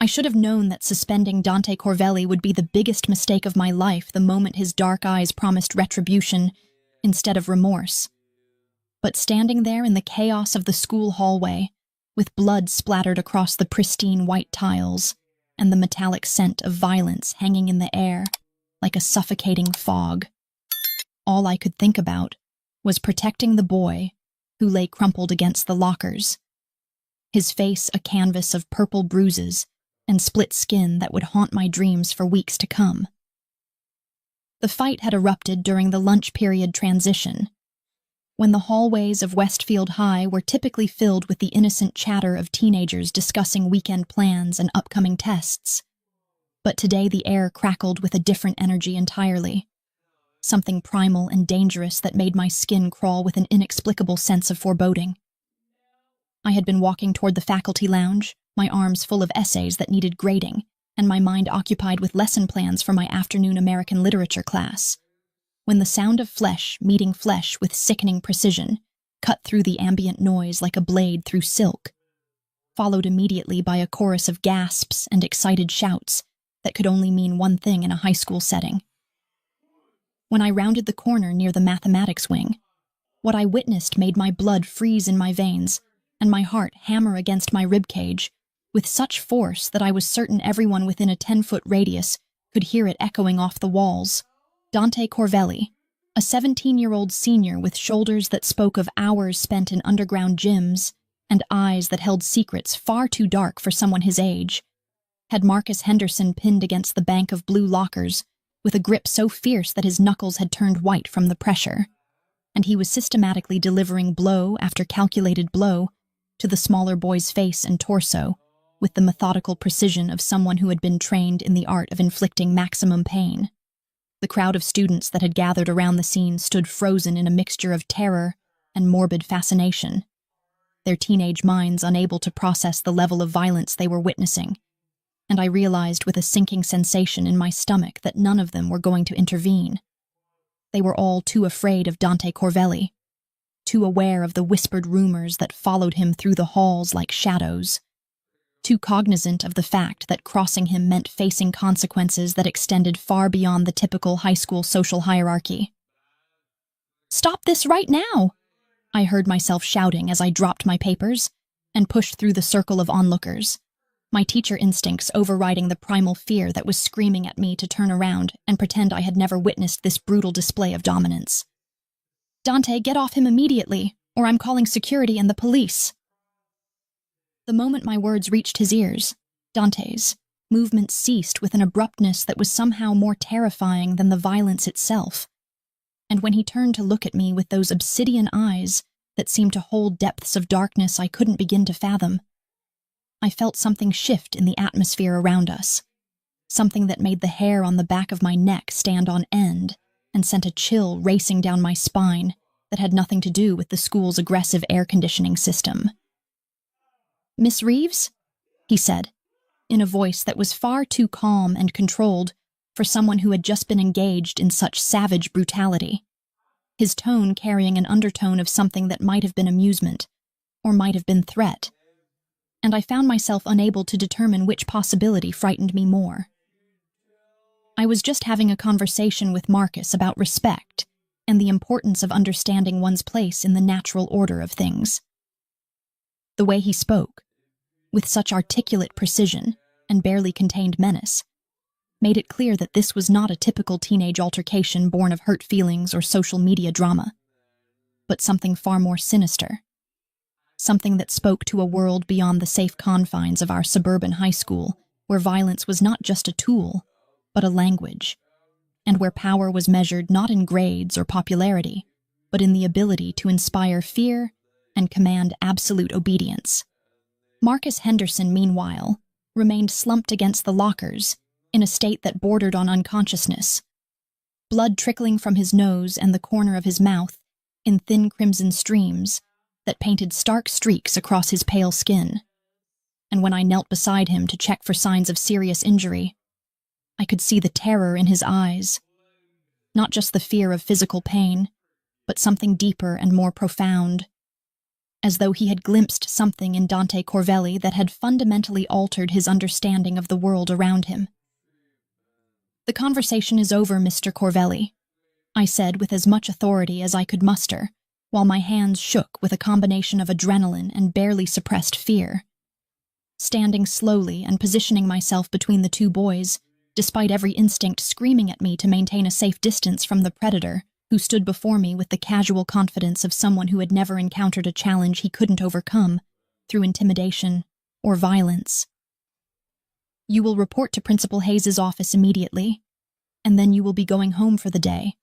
I should have known that suspending Dante Corvelli would be the biggest mistake of my life the moment his dark eyes promised retribution instead of remorse. But standing there in the chaos of the school hallway, with blood splattered across the pristine white tiles and the metallic scent of violence hanging in the air like a suffocating fog, all I could think about was protecting the boy who lay crumpled against the lockers, his face a canvas of purple bruises and split skin that would haunt my dreams for weeks to come. The fight had erupted during the lunch period transition, when the hallways of Westfield High were typically filled with the innocent chatter of teenagers discussing weekend plans and upcoming tests. But today the air crackled with a different energy entirely, something primal and dangerous that made my skin crawl with an inexplicable sense of foreboding. I had been walking toward the faculty lounge, my arms full of essays that needed grading, and my mind occupied with lesson plans for my afternoon American literature class, when the sound of flesh meeting flesh with sickening precision cut through the ambient noise like a blade through silk, followed immediately by a chorus of gasps and excited shouts that could only mean one thing in a high school setting. When I rounded the corner near the mathematics wing, what I witnessed made my blood freeze in my veins and my heart hammer against my ribcage with such force that I was certain everyone within a 10-foot radius could hear it echoing off the walls. Dante Corvelli, a 17-year-old senior with shoulders that spoke of hours spent in underground gyms and eyes that held secrets far too dark for someone his age, had Marcus Henderson pinned against the bank of blue lockers with a grip so fierce that his knuckles had turned white from the pressure, and he was systematically delivering blow after calculated blow to the smaller boy's face and torso with the methodical precision of someone who had been trained in the art of inflicting maximum pain. The crowd of students that had gathered around the scene stood frozen in a mixture of terror and morbid fascination, their teenage minds unable to process the level of violence they were witnessing, and I realized with a sinking sensation in my stomach that none of them were going to intervene. They were all too afraid of Dante Corvelli, too aware of the whispered rumors that followed him through the halls like shadows, too cognizant of the fact that crossing him meant facing consequences that extended far beyond the typical high school social hierarchy. "Stop this right now!" I heard myself shouting as I dropped my papers and pushed through the circle of onlookers, my teacher instincts overriding the primal fear that was screaming at me to turn around and pretend I had never witnessed this brutal display of dominance. "Dante, get off him immediately, or I'm calling security and the police." The moment my words reached his ears, Dante's movements ceased with an abruptness that was somehow more terrifying than the violence itself. And when he turned to look at me with those obsidian eyes that seemed to hold depths of darkness I couldn't begin to fathom, I felt something shift in the atmosphere around us, something that made the hair on the back of my neck stand on end and sent a chill racing down my spine that had nothing to do with the school's aggressive air conditioning system. "Miss Reeves?" he said, in a voice that was far too calm and controlled for someone who had just been engaged in such savage brutality, his tone carrying an undertone of something that might have been amusement, or might have been threat, and I found myself unable to determine which possibility frightened me more. I was just having a conversation with Marcus about respect and the importance of understanding one's place in the natural order of things. The way he spoke, with such articulate precision and barely contained menace, made it clear that this was not a typical teenage altercation born of hurt feelings or social media drama, but something far more sinister, something that spoke to a world beyond the safe confines of our suburban high school, where violence was not just a tool, but a language, and where power was measured not in grades or popularity, but in the ability to inspire fear and command absolute obedience. Marcus Henderson, meanwhile, remained slumped against the lockers in a state that bordered on unconsciousness, blood trickling from his nose and the corner of his mouth in thin crimson streams that painted stark streaks across his pale skin. And when I knelt beside him to check for signs of serious injury, I could see the terror in his eyes, not just the fear of physical pain, but something deeper and more profound, as though he had glimpsed something in Dante Corvelli that had fundamentally altered his understanding of the world around him. "The conversation is over, Mr. Corvelli," I said with as much authority as I could muster, while my hands shook with a combination of adrenaline and barely suppressed fear. Standing slowly and positioning myself between the two boys, despite every instinct screaming at me to maintain a safe distance from the predator, who stood before me with the casual confidence of someone who had never encountered a challenge he couldn't overcome through intimidation or violence. "You will report to Principal Hayes's office immediately, and then you will be going home for the day,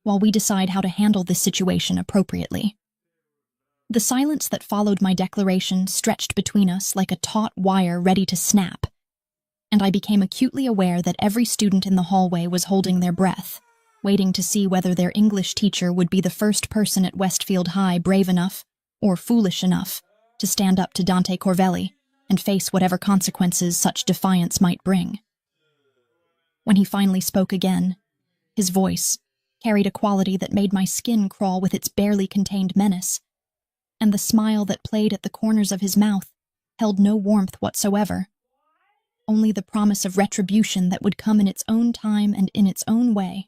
while we decide how to handle this situation appropriately." The silence that followed my declaration stretched between us like a taut wire ready to snap, and I became acutely aware that every student in the hallway was holding their breath, waiting to see whether their English teacher would be the first person at Westfield High brave enough, or foolish enough, to stand up to Dante Corvelli and face whatever consequences such defiance might bring. When he finally spoke again, his voice carried a quality that made my skin crawl with its barely contained menace, and the smile that played at the corners of his mouth held no warmth whatsoever, only the promise of retribution that would come in its own time and in its own way.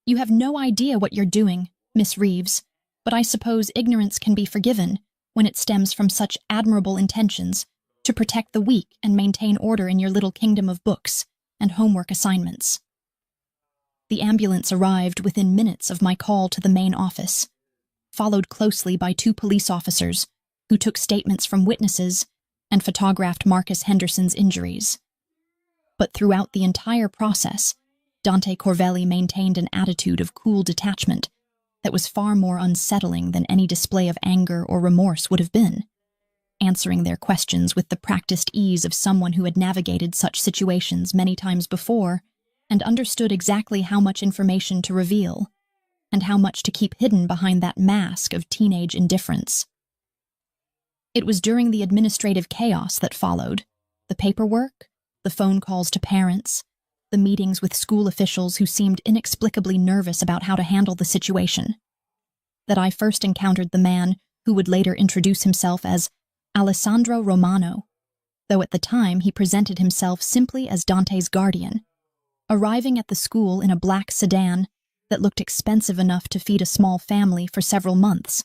"You have no idea what you're doing, Miss Reeves, but I suppose ignorance can be forgiven when it stems from such admirable intentions to protect the weak and maintain order in your little kingdom of books and homework assignments." The ambulance arrived within minutes of my call to the main office, followed closely by 2 police officers who took statements from witnesses and photographed Marcus Henderson's injuries. But throughout the entire process, Dante Corvelli maintained an attitude of cool detachment that was far more unsettling than any display of anger or remorse would have been, answering their questions with the practiced ease of someone who had navigated such situations many times before and understood exactly how much information to reveal and how much to keep hidden behind that mask of teenage indifference. It was during the administrative chaos that followed, the paperwork, the phone calls to parents, the meetings with school officials who seemed inexplicably nervous about how to handle the situation, that I first encountered the man who would later introduce himself as Alessandro Romano, though at the time he presented himself simply as Dante's guardian, arriving at the school in a black sedan that looked expensive enough to feed a small family for several months,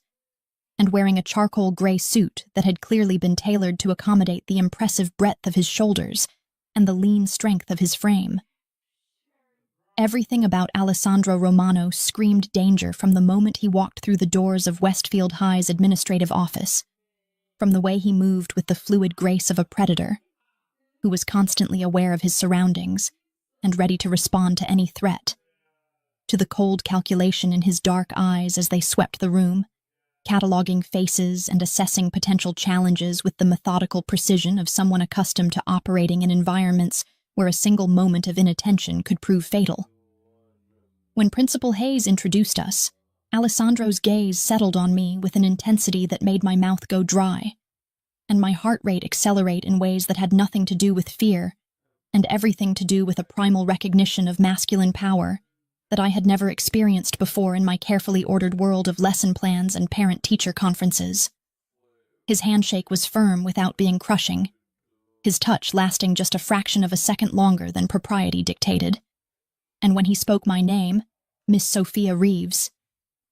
and wearing a charcoal gray suit that had clearly been tailored to accommodate the impressive breadth of his shoulders and the lean strength of his frame. Everything about Alessandro Romano screamed danger from the moment he walked through the doors of Westfield High's administrative office, from the way he moved with the fluid grace of a predator, who was constantly aware of his surroundings and ready to respond to any threat, to the cold calculation in his dark eyes as they swept the room, cataloging faces and assessing potential challenges with the methodical precision of someone accustomed to operating in environments where a single moment of inattention could prove fatal. When Principal Hayes introduced us, Alessandro's gaze settled on me with an intensity that made my mouth go dry, and my heart rate accelerate in ways that had nothing to do with fear, and everything to do with a primal recognition of masculine power that I had never experienced before in my carefully ordered world of lesson plans and parent-teacher conferences. His handshake was firm without being crushing, his touch lasting just a fraction of a second longer than propriety dictated. And when he spoke my name, Miss Sophia Reeves,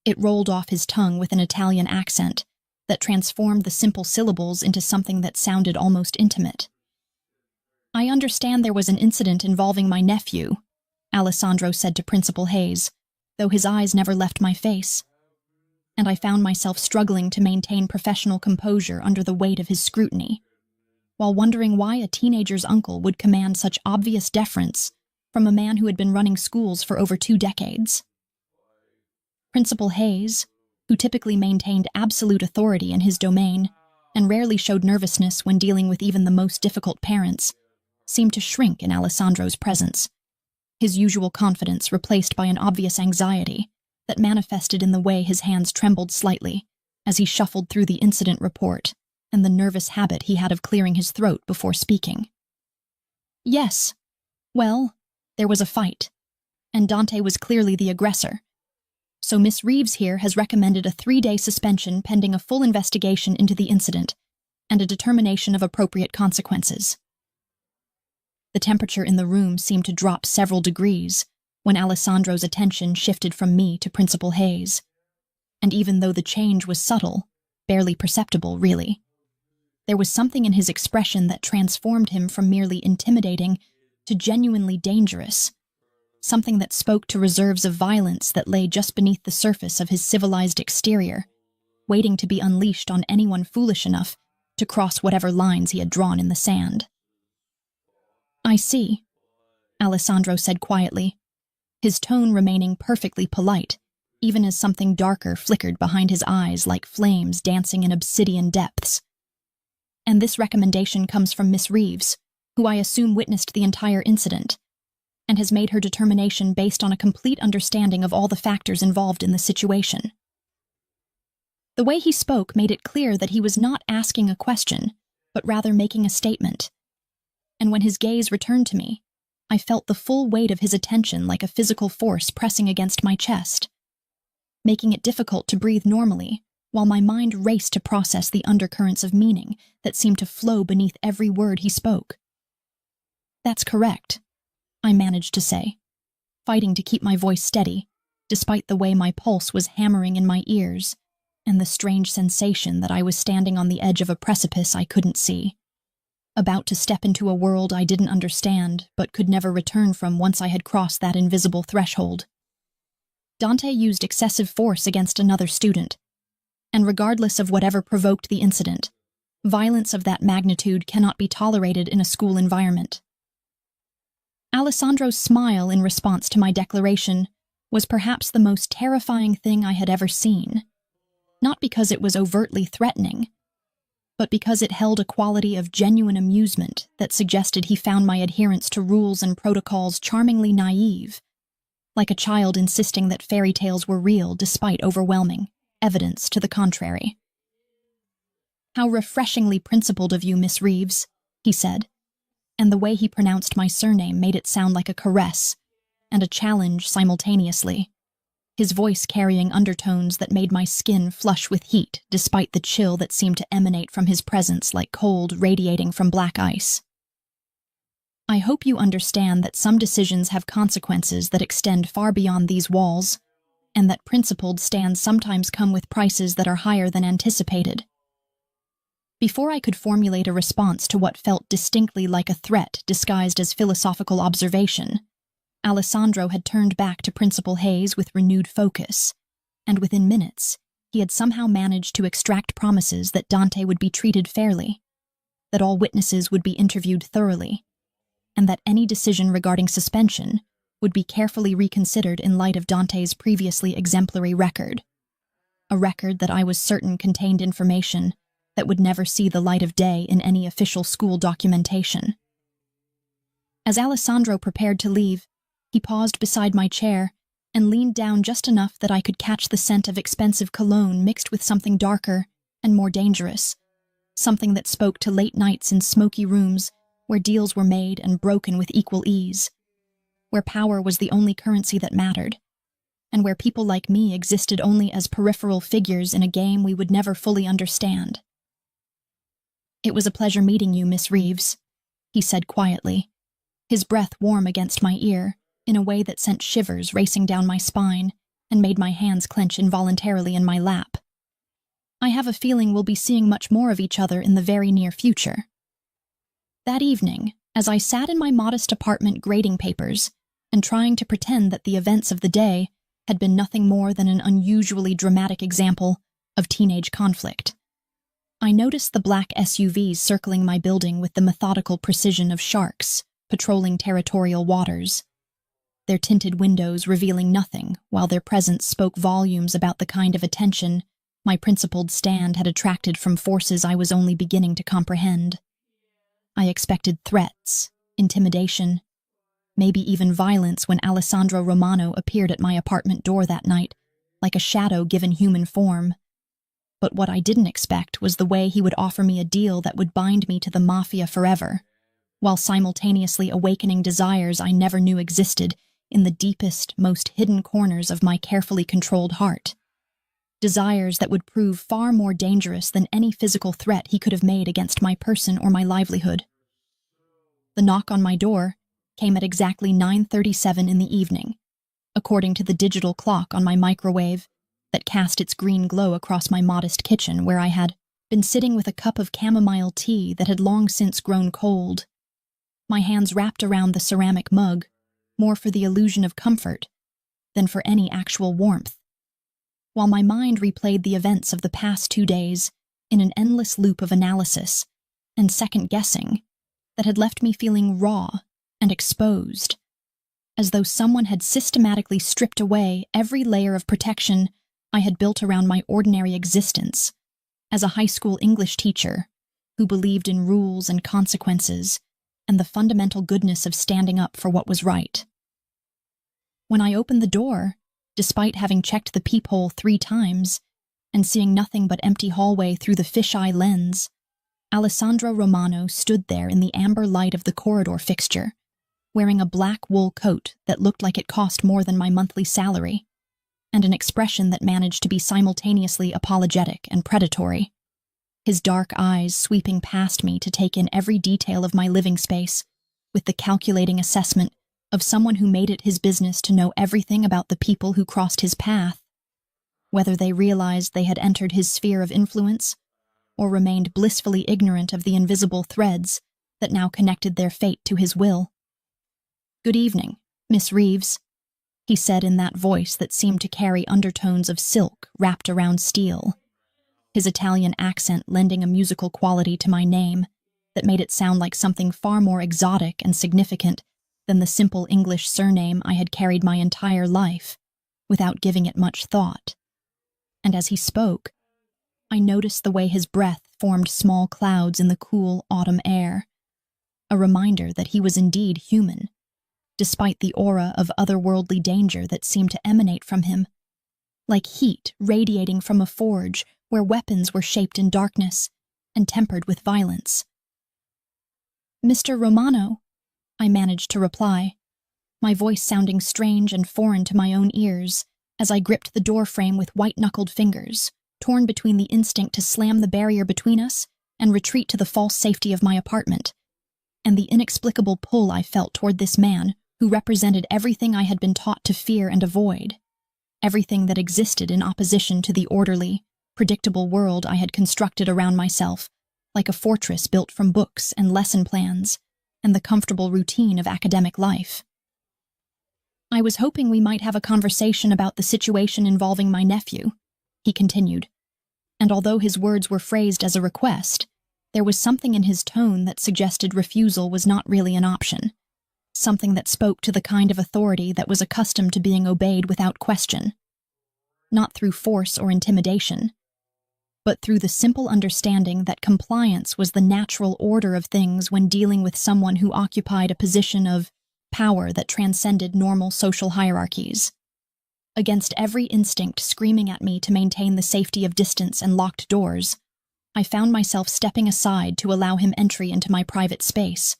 it rolled off his tongue with an Italian accent that transformed the simple syllables into something that sounded almost intimate. "I understand there was an incident involving my nephew," Alessandro said to Principal Hayes, though his eyes never left my face, and I found myself struggling to maintain professional composure under the weight of his scrutiny, while wondering why a teenager's uncle would command such obvious deference from a man who had been running schools for over 2 decades. Principal Hayes, who typically maintained absolute authority in his domain and rarely showed nervousness when dealing with even the most difficult parents, seemed to shrink in Alessandro's presence, his usual confidence replaced by an obvious anxiety that manifested in the way his hands trembled slightly as he shuffled through the incident report and the nervous habit he had of clearing his throat before speaking. "Yes. Well, there was a fight, and Dante was clearly the aggressor. So Miss Reeves here has recommended a 3-day suspension pending a full investigation into the incident and a determination of appropriate consequences. The temperature in the room seemed to drop several degrees when Alessandro's attention shifted from me to Principal Hayes. And even though the change was subtle, barely perceptible, really, there was something in his expression that transformed him from merely intimidating to genuinely dangerous, something that spoke to reserves of violence that lay just beneath the surface of his civilized exterior, waiting to be unleashed on anyone foolish enough to cross whatever lines he had drawn in the sand. "I see," Alessandro said quietly, his tone remaining perfectly polite, even as something darker flickered behind his eyes like flames dancing in obsidian depths. "And this recommendation comes from Miss Reeves, who I assume witnessed the entire incident, and has made her determination based on a complete understanding of all the factors involved in the situation." The way he spoke made it clear that he was not asking a question, but rather making a statement. And when his gaze returned to me, I felt the full weight of his attention like a physical force pressing against my chest, making it difficult to breathe normally, while my mind raced to process the undercurrents of meaning that seemed to flow beneath every word he spoke. "That's correct," I managed to say, fighting to keep my voice steady, despite the way my pulse was hammering in my ears, and the strange sensation that I was standing on the edge of a precipice I couldn't see, about to step into a world I didn't understand but could never return from once I had crossed that invisible threshold. Dante used excessive force against another student, and regardless of whatever provoked the incident, violence of that magnitude cannot be tolerated in a school environment. Alessandro's smile in response to my declaration was perhaps the most terrifying thing I had ever seen, not because it was overtly threatening, but because it held a quality of genuine amusement that suggested he found my adherence to rules and protocols charmingly naive, like a child insisting that fairy tales were real despite overwhelming evidence to the contrary. "How refreshingly principled of you, Miss Reeves," he said, and the way he pronounced my surname made it sound like a caress and a challenge simultaneously, his voice carrying undertones that made my skin flush with heat despite the chill that seemed to emanate from his presence like cold radiating from black ice. "I hope you understand that some decisions have consequences that extend far beyond these walls, and that principled stands sometimes come with prices that are higher than anticipated." Before I could formulate a response to what felt distinctly like a threat disguised as philosophical observation, Alessandro had turned back to Principal Hayes with renewed focus, and within minutes, he had somehow managed to extract promises that Dante would be treated fairly, that all witnesses would be interviewed thoroughly, and that any decision regarding suspension would be carefully reconsidered in light of Dante's previously exemplary record, a record that I was certain contained information that would never see the light of day in any official school documentation. As Alessandro prepared to leave, he paused beside my chair and leaned down just enough that I could catch the scent of expensive cologne mixed with something darker and more dangerous, something that spoke to late nights in smoky rooms where deals were made and broken with equal ease, where power was the only currency that mattered, and where people like me existed only as peripheral figures in a game we would never fully understand. "It was a pleasure meeting you, Miss Reeves," he said quietly, his breath warm against my ear in a way that sent shivers racing down my spine and made my hands clench involuntarily in my lap. "I have a feeling we'll be seeing much more of each other in the very near future." That evening, as I sat in my modest apartment grading papers and trying to pretend that the events of the day had been nothing more than an unusually dramatic example of teenage conflict, I noticed the black SUVs circling my building with the methodical precision of sharks patrolling territorial waters, their tinted windows revealing nothing while their presence spoke volumes about the kind of attention my principled stand had attracted from forces I was only beginning to comprehend. I expected threats, intimidation, maybe even violence when Alessandro Romano appeared at my apartment door that night, like a shadow given human form. But what I didn't expect was the way he would offer me a deal that would bind me to the Mafia forever, while simultaneously awakening desires I never knew existed in the deepest, most hidden corners of my carefully controlled heart. Desires that would prove far more dangerous than any physical threat he could have made against my person or my livelihood. The knock on my door came at exactly 9:37 in the evening, according to the digital clock on my microwave that cast its green glow across my modest kitchen where I had been sitting with a cup of chamomile tea that had long since grown cold, my hands wrapped around the ceramic mug, more for the illusion of comfort than for any actual warmth, while my mind replayed the events of the past 2 days in an endless loop of analysis and second-guessing that had left me feeling raw and exposed, as though someone had systematically stripped away every layer of protection I had built around my ordinary existence as a high school English teacher who believed in rules and consequences and the fundamental goodness of standing up for what was right. When I opened the door, despite having checked the peephole 3 times and seeing nothing but empty hallway through the fisheye lens, Alessandro Romano stood there in the amber light of the corridor fixture, wearing a black wool coat that looked like it cost more than my monthly salary, and an expression that managed to be simultaneously apologetic and predatory. His dark eyes sweeping past me to take in every detail of my living space, with the calculating assessment of someone who made it his business to know everything about the people who crossed his path, whether they realized they had entered his sphere of influence or remained blissfully ignorant of the invisible threads that now connected their fate to his will. "Good evening, Miss Reeves," he said in that voice that seemed to carry undertones of silk wrapped around steel, his Italian accent lending a musical quality to my name that made it sound like something far more exotic and significant than the simple English surname I had carried my entire life, without giving it much thought. And as he spoke, I noticed the way his breath formed small clouds in the cool autumn air, a reminder that he was indeed human, despite the aura of otherworldly danger that seemed to emanate from him, like heat radiating from a forge where weapons were shaped in darkness and tempered with violence. "Mr. Romano," I managed to reply, my voice sounding strange and foreign to my own ears as I gripped the door frame with white-knuckled fingers, torn between the instinct to slam the barrier between us and retreat to the false safety of my apartment, and the inexplicable pull I felt toward this man who represented everything I had been taught to fear and avoid, everything that existed in opposition to the orderly, predictable world I had constructed around myself, like a fortress built from books and lesson plans and the comfortable routine of academic life. "I was hoping we might have a conversation about the situation involving my nephew," he continued, and although his words were phrased as a request, there was something in his tone that suggested refusal was not really an option, something that spoke to the kind of authority that was accustomed to being obeyed without question, not through force or intimidation, but through the simple understanding that compliance was the natural order of things when dealing with someone who occupied a position of power that transcended normal social hierarchies. Against every instinct screaming at me to maintain the safety of distance and locked doors, I found myself stepping aside to allow him entry into my private space,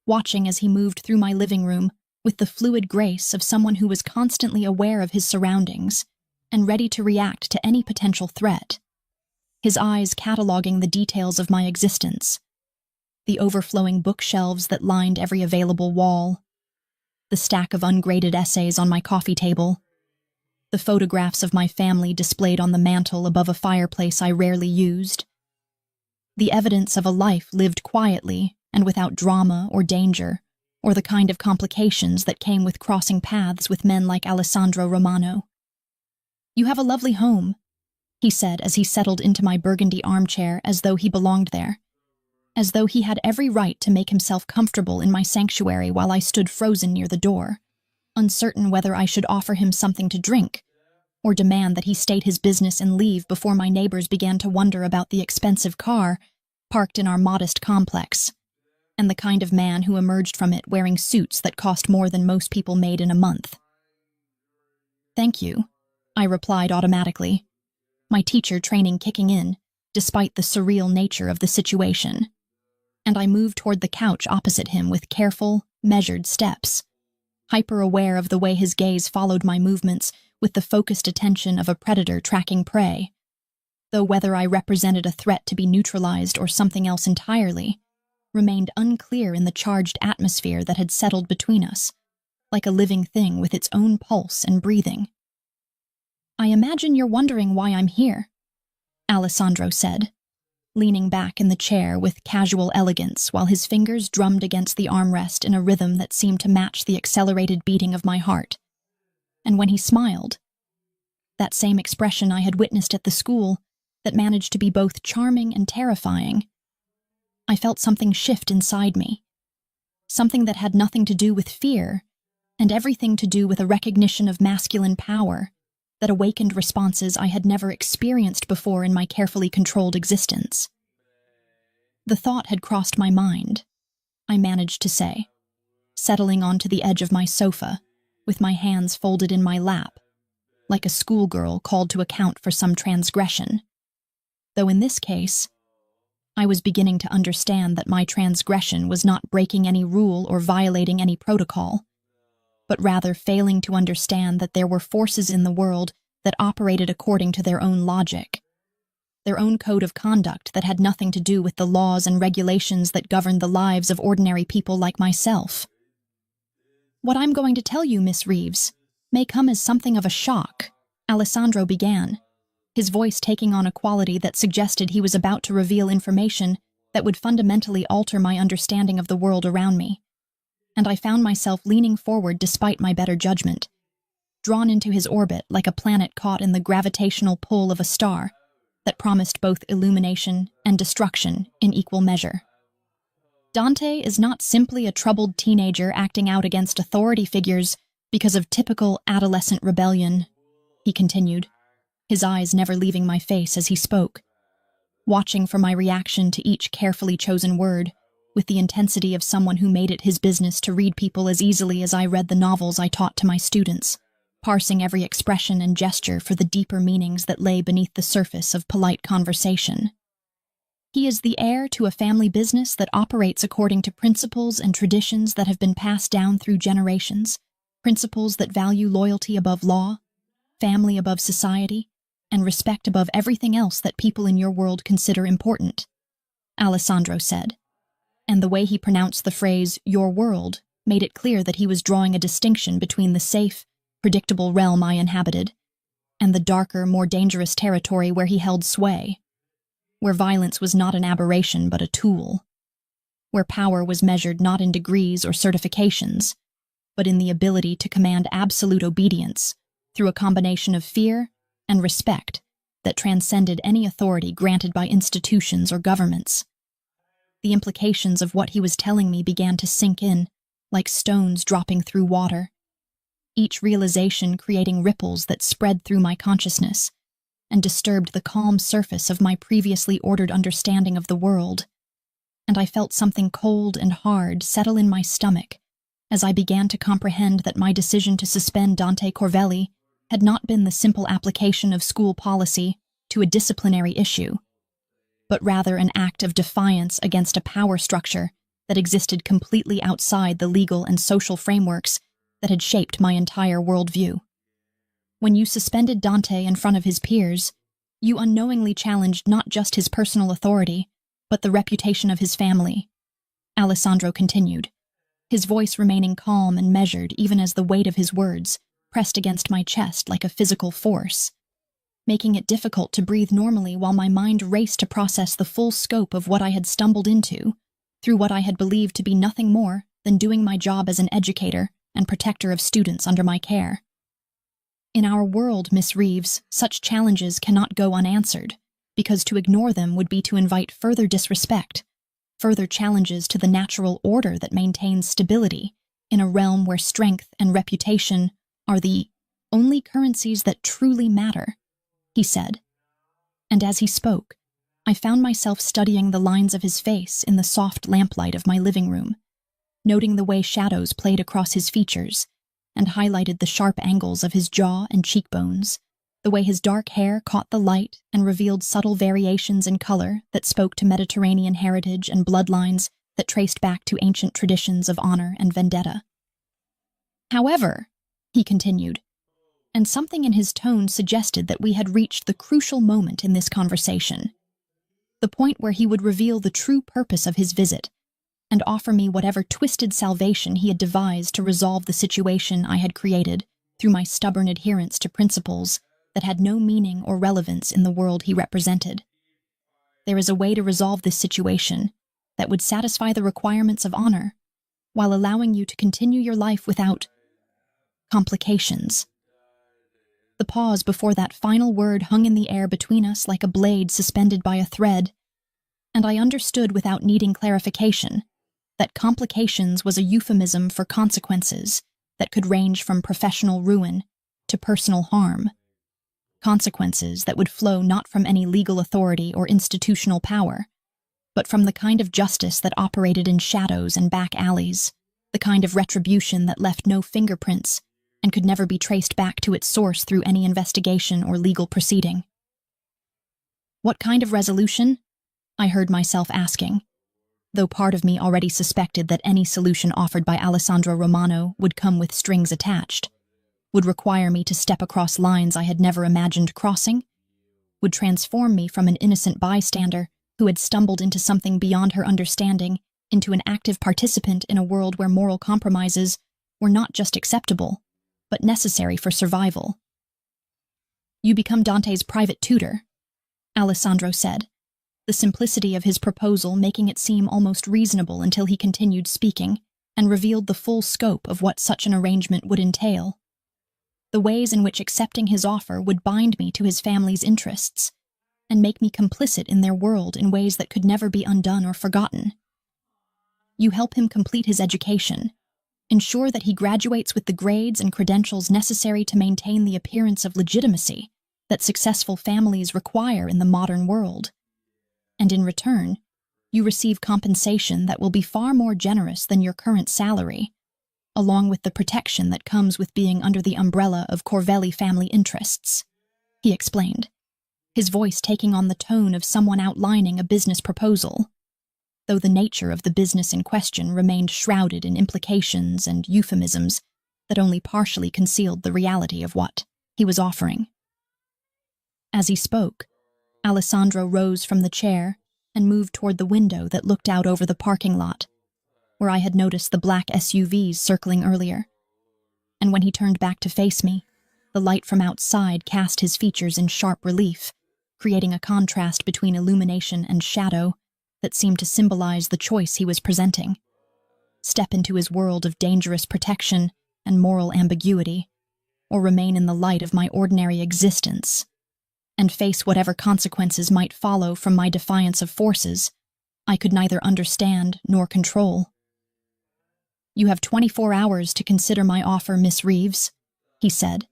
watching as he moved through my living room with the fluid grace of someone who was constantly aware of his surroundings and ready to react to any potential threat, his eyes cataloging the details of my existence, the overflowing bookshelves that lined every available wall, the stack of ungraded essays on my coffee table, the photographs of my family displayed on the mantel above a fireplace I rarely used, the evidence of a life lived quietly and without drama or danger, or the kind of complications that came with crossing paths with men like Alessandro Romano. "You have a lovely home," he said as he settled into my burgundy armchair as though he belonged there, as though he had every right to make himself comfortable in my sanctuary while I stood frozen near the door, uncertain whether I should offer him something to drink or demand that he state his business and leave before my neighbors began to wonder about the expensive car parked in our modest complex, and the kind of man who emerged from it wearing suits that cost more than most people made in a month. "Thank you," I replied automatically, my teacher training kicking in, despite the surreal nature of the situation, and I moved toward the couch opposite him with careful, measured steps, hyper-aware of the way his gaze followed my movements with the focused attention of a predator tracking prey. Though whether I represented a threat to be neutralized or something else entirely remained unclear in the charged atmosphere that had settled between us, like a living thing with its own pulse and breathing. "I imagine you're wondering why I'm here," Alessandro said, leaning back in the chair with casual elegance while his fingers drummed against the armrest in a rhythm that seemed to match the accelerated beating of my heart. And when he smiled, that same expression I had witnessed at the school that managed to be both charming and terrifying, I felt something shift inside me, something that had nothing to do with fear and everything to do with a recognition of masculine power that awakened responses I had never experienced before in my carefully controlled existence. "The thought had crossed my mind," I managed to say, settling onto the edge of my sofa, with my hands folded in my lap, like a schoolgirl called to account for some transgression. Though in this case, I was beginning to understand that my transgression was not breaking any rule or violating any protocol, but rather failing to understand that there were forces in the world that operated according to their own logic, their own code of conduct that had nothing to do with the laws and regulations that governed the lives of ordinary people like myself. "What I'm going to tell you, Miss Reeves, may come as something of a shock," Alessandro began, his voice taking on a quality that suggested he was about to reveal information that would fundamentally alter my understanding of the world around me. And I found myself leaning forward despite my better judgment, drawn into his orbit like a planet caught in the gravitational pull of a star that promised both illumination and destruction in equal measure. "Dante is not simply a troubled teenager acting out against authority figures because of typical adolescent rebellion," he continued, his eyes never leaving my face as he spoke, watching for my reaction to each carefully chosen word, with the intensity of someone who made it his business to read people as easily as I read the novels I taught to my students, parsing every expression and gesture for the deeper meanings that lay beneath the surface of polite conversation. "He is the heir to a family business that operates according to principles and traditions that have been passed down through generations, principles that value loyalty above law, family above society, and respect above everything else that people in your world consider important," Alessandro said. And the way he pronounced the phrase, "your world," made it clear that he was drawing a distinction between the safe, predictable realm I inhabited, and the darker, more dangerous territory where he held sway, where violence was not an aberration but a tool, where power was measured not in degrees or certifications, but in the ability to command absolute obedience through a combination of fear and respect that transcended any authority granted by institutions or governments. The implications of what he was telling me began to sink in, like stones dropping through water, each realization creating ripples that spread through my consciousness and disturbed the calm surface of my previously ordered understanding of the world. And I felt something cold and hard settle in my stomach as I began to comprehend that my decision to suspend Dante Corvelli had not been the simple application of school policy to a disciplinary issue, but rather an act of defiance against a power structure that existed completely outside the legal and social frameworks that had shaped my entire worldview. When you suspended Dante in front of his peers, you unknowingly challenged not just his personal authority, but the reputation of his family, Alessandro continued, his voice remaining calm and measured even as the weight of his words pressed against my chest like a physical force, making it difficult to breathe normally while my mind raced to process the full scope of what I had stumbled into, through what I had believed to be nothing more than doing my job as an educator and protector of students under my care. In our world, Miss Reeves, such challenges cannot go unanswered, because to ignore them would be to invite further disrespect, further challenges to the natural order that maintains stability in a realm where strength and reputation are the only currencies that truly matter, he said. And as he spoke, I found myself studying the lines of his face in the soft lamplight of my living room, noting the way shadows played across his features and highlighted the sharp angles of his jaw and cheekbones, the way his dark hair caught the light and revealed subtle variations in color that spoke to Mediterranean heritage and bloodlines that traced back to ancient traditions of honor and vendetta. However, he continued, and something in his tone suggested that we had reached the crucial moment in this conversation, the point where he would reveal the true purpose of his visit and offer me whatever twisted salvation he had devised to resolve the situation I had created through my stubborn adherence to principles that had no meaning or relevance in the world he represented. There is a way to resolve this situation that would satisfy the requirements of honor while allowing you to continue your life without complications. The pause before that final word hung in the air between us like a blade suspended by a thread, and I understood without needing clarification that complications was a euphemism for consequences that could range from professional ruin to personal harm. Consequences that would flow not from any legal authority or institutional power, but from the kind of justice that operated in shadows and back alleys, the kind of retribution that left no fingerprints and could never be traced back to its source through any investigation or legal proceeding. What kind of resolution? I heard myself asking, though part of me already suspected that any solution offered by Alessandro Romano would come with strings attached, would require me to step across lines I had never imagined crossing, would transform me from an innocent bystander who had stumbled into something beyond her understanding into an active participant in a world where moral compromises were not just acceptable, but necessary for survival. "You become Dante's private tutor," Alessandro said, the simplicity of his proposal making it seem almost reasonable until he continued speaking and revealed the full scope of what such an arrangement would entail. The ways in which accepting his offer would bind me to his family's interests and make me complicit in their world in ways that could never be undone or forgotten. You help him complete his education, ensure that he graduates with the grades and credentials necessary to maintain the appearance of legitimacy that successful families require in the modern world. And in return, you receive compensation that will be far more generous than your current salary, along with the protection that comes with being under the umbrella of Corvelli family interests, he explained, his voice taking on the tone of someone outlining a business proposal, though the nature of the business in question remained shrouded in implications and euphemisms that only partially concealed the reality of what he was offering. As he spoke, Alessandro rose from the chair and moved toward the window that looked out over the parking lot, where I had noticed the black SUVs circling earlier. And when he turned back to face me, the light from outside cast his features in sharp relief, creating a contrast between illumination and shadow that seemed to symbolize the choice he was presenting. Step into his world of dangerous protection and moral ambiguity, or remain in the light of my ordinary existence, and face whatever consequences might follow from my defiance of forces I could neither understand nor control. "You have 24 hours to consider my offer, Miss Reeves," he said,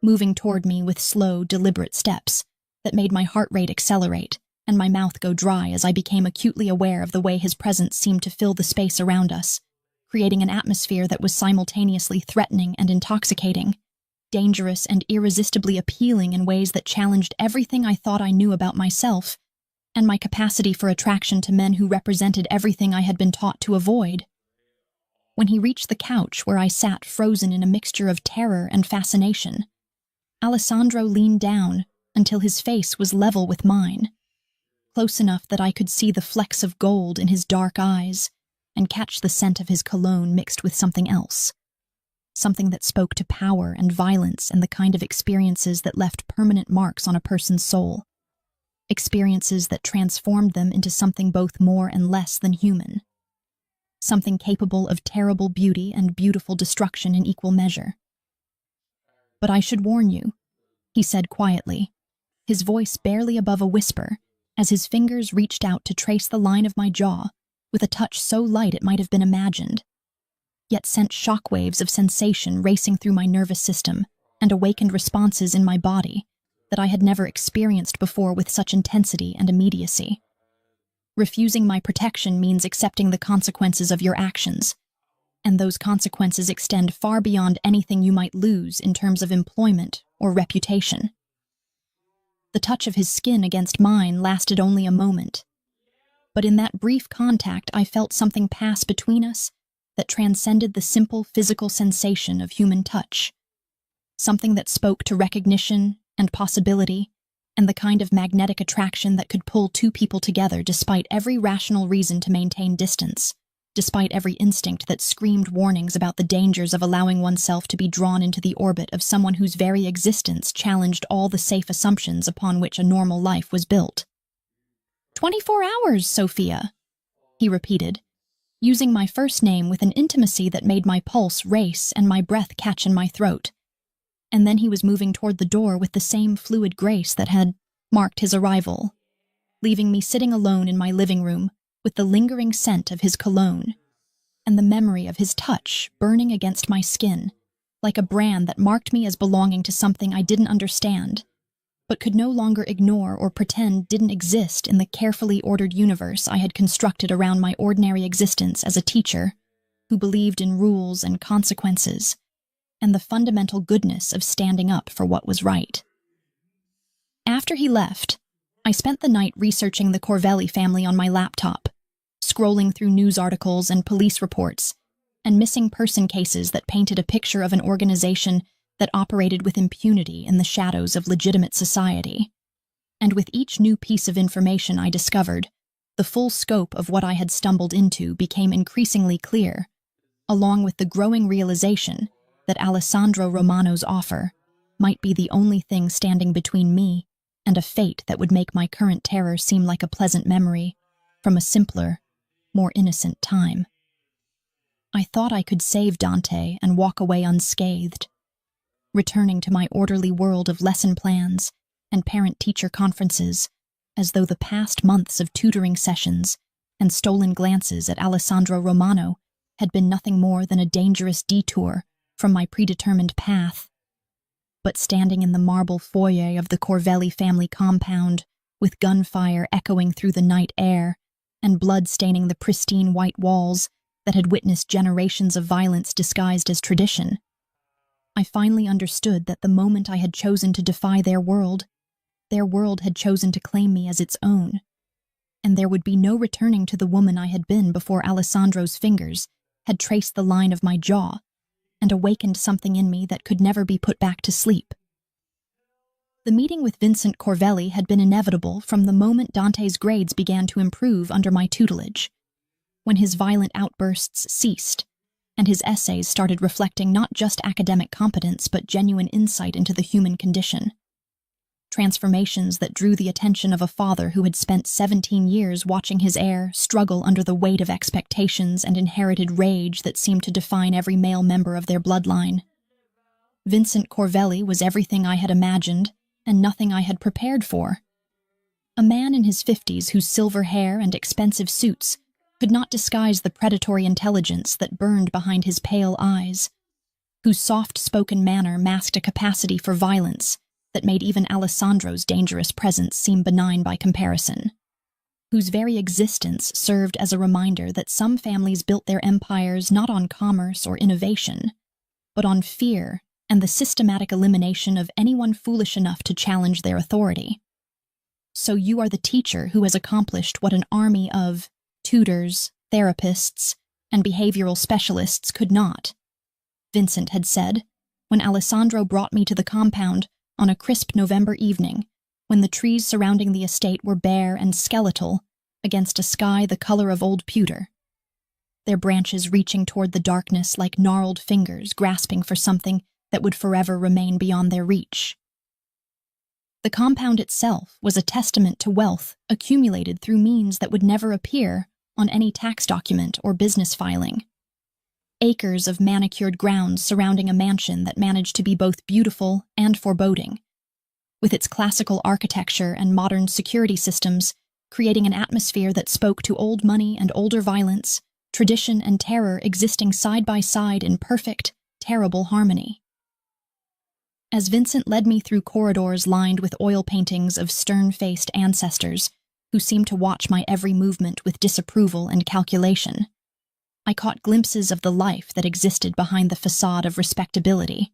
moving toward me with slow, deliberate steps that made my heart rate accelerate and my mouth go dry as I became acutely aware of the way his presence seemed to fill the space around us, creating an atmosphere that was simultaneously threatening and intoxicating, dangerous and irresistibly appealing in ways that challenged everything I thought I knew about myself and my capacity for attraction to men who represented everything I had been taught to avoid. When he reached the couch where I sat frozen in a mixture of terror and fascination, Alessandro leaned down until his face was level with mine, close enough that I could see the flecks of gold in his dark eyes and catch the scent of his cologne mixed with something else. Something that spoke to power and violence and the kind of experiences that left permanent marks on a person's soul. Experiences that transformed them into something both more and less than human. Something capable of terrible beauty and beautiful destruction in equal measure. "But I should warn you," he said quietly, his voice barely above a whisper, as his fingers reached out to trace the line of my jaw with a touch so light it might have been imagined, yet sent shockwaves of sensation racing through my nervous system and awakened responses in my body that I had never experienced before with such intensity and immediacy. "Refusing my protection means accepting the consequences of your actions, and those consequences extend far beyond anything you might lose in terms of employment or reputation." The touch of his skin against mine lasted only a moment, but in that brief contact I felt something pass between us that transcended the simple physical sensation of human touch. Something that spoke to recognition and possibility, and the kind of magnetic attraction that could pull two people together despite every rational reason to maintain distance, despite every instinct that screamed warnings about the dangers of allowing oneself to be drawn into the orbit of someone whose very existence challenged all the safe assumptions upon which a normal life was built. 24 hours, Sophia, he repeated, using my first name with an intimacy that made my pulse race and my breath catch in my throat. And then he was moving toward the door with the same fluid grace that had marked his arrival, leaving me sitting alone in my living room with the lingering scent of his cologne and the memory of his touch burning against my skin, like a brand that marked me as belonging to something I didn't understand, but could no longer ignore or pretend didn't exist in the carefully ordered universe I had constructed around my ordinary existence as a teacher who believed in rules and consequences and the fundamental goodness of standing up for what was right. After he left, I spent the night researching the Corvelli family on my laptop, scrolling through news articles and police reports, and missing person cases that painted a picture of an organization that operated with impunity in the shadows of legitimate society. And with each new piece of information I discovered, the full scope of what I had stumbled into became increasingly clear, along with the growing realization that Alessandro Romano's offer might be the only thing standing between me and a fate that would make my current terror seem like a pleasant memory from a simpler, more innocent time. I thought I could save Dante and walk away unscathed, returning to my orderly world of lesson plans and parent-teacher conferences, as though the past months of tutoring sessions and stolen glances at Alessandro Romano had been nothing more than a dangerous detour from my predetermined path. But standing in the marble foyer of the Corvelli family compound, with gunfire echoing through the night air and blood staining the pristine white walls that had witnessed generations of violence disguised as tradition, I finally understood that the moment I had chosen to defy their world had chosen to claim me as its own, and there would be no returning to the woman I had been before Alessandro's fingers had traced the line of my jaw and awakened something in me that could never be put back to sleep. The meeting with Vincent Corvelli had been inevitable from the moment Dante's grades began to improve under my tutelage, when his violent outbursts ceased, and his essays started reflecting not just academic competence but genuine insight into the human condition. Transformations that drew the attention of a father who had spent 17 years watching his heir struggle under the weight of expectations and inherited rage that seemed to define every male member of their bloodline. Vincent Corvelli was everything I had imagined and nothing I had prepared for. A man in his 50s whose silver hair and expensive suits could not disguise the predatory intelligence that burned behind his pale eyes, whose soft-spoken manner masked a capacity for violence that made even Alessandro's dangerous presence seem benign by comparison, whose very existence served as a reminder that some families built their empires not on commerce or innovation, but on fear and the systematic elimination of anyone foolish enough to challenge their authority. So you are the teacher who has accomplished what an army of tutors, therapists, and behavioral specialists could not, Vincent had said, when Alessandro brought me to the compound on a crisp November evening, when the trees surrounding the estate were bare and skeletal against a sky the color of old pewter, their branches reaching toward the darkness like gnarled fingers grasping for something that would forever remain beyond their reach. The compound itself was a testament to wealth accumulated through means that would never appear on any tax document or business filing. Acres of manicured grounds surrounding a mansion that managed to be both beautiful and foreboding, with its classical architecture and modern security systems creating an atmosphere that spoke to old money and older violence, tradition and terror existing side by side in perfect, terrible harmony. As Vincent led me through corridors lined with oil paintings of stern-faced ancestors who seemed to watch my every movement with disapproval and calculation, I caught glimpses of the life that existed behind the facade of respectability.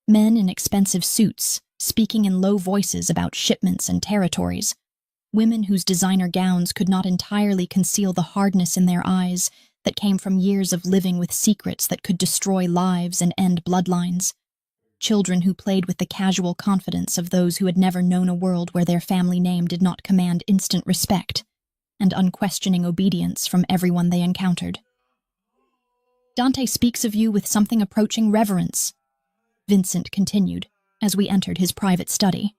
Men in expensive suits, speaking in low voices about shipments and territories, women whose designer gowns could not entirely conceal the hardness in their eyes that came from years of living with secrets that could destroy lives and end bloodlines. Children who played with the casual confidence of those who had never known a world where their family name did not command instant respect and unquestioning obedience from everyone they encountered. Dante speaks of you with something approaching reverence, Vincent continued as we entered his private study.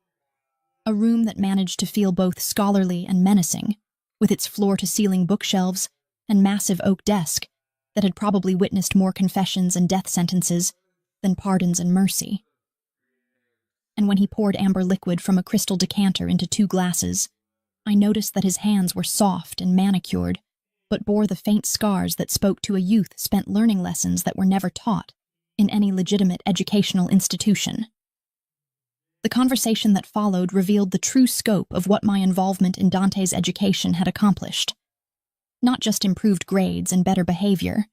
A room that managed to feel both scholarly and menacing, with its floor-to-ceiling bookshelves and massive oak desk that had probably witnessed more confessions and death sentences than pardons and mercy. And when he poured amber liquid from a crystal decanter into 2 glasses, I noticed that his hands were soft and manicured, but bore the faint scars that spoke to a youth spent learning lessons that were never taught in any legitimate educational institution. The conversation that followed revealed the true scope of what my involvement in Dante's education had accomplished. Not just improved grades and better behavior,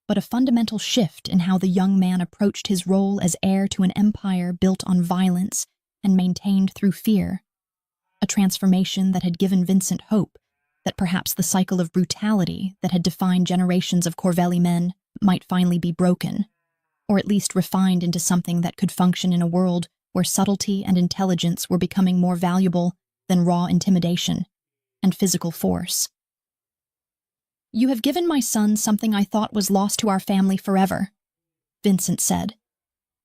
but a fundamental shift in how the young man approached his role as heir to an empire built on violence and maintained through fear. A transformation that had given Vincent hope that perhaps the cycle of brutality that had defined generations of Corvelli men might finally be broken, or at least refined into something that could function in a world where subtlety and intelligence were becoming more valuable than raw intimidation and physical force. "You have given my son something I thought was lost to our family forever," Vincent said,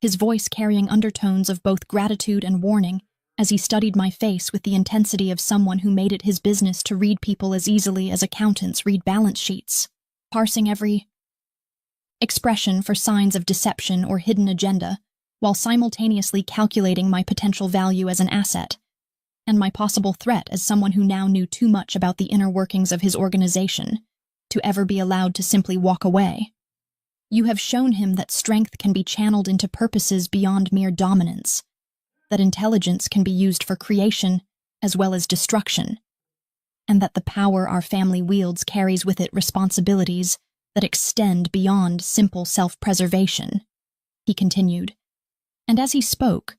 his voice carrying undertones of both gratitude and warning as he studied my face with the intensity of someone who made it his business to read people as easily as accountants read balance sheets, parsing every expression for signs of deception or hidden agenda, while simultaneously calculating my potential value as an asset and my possible threat as someone who now knew too much about the inner workings of his organization to ever be allowed to simply walk away. "You have shown him that strength can be channeled into purposes beyond mere dominance, that intelligence can be used for creation as well as destruction, and that the power our family wields carries with it responsibilities that extend beyond simple self-preservation," he continued. And as he spoke,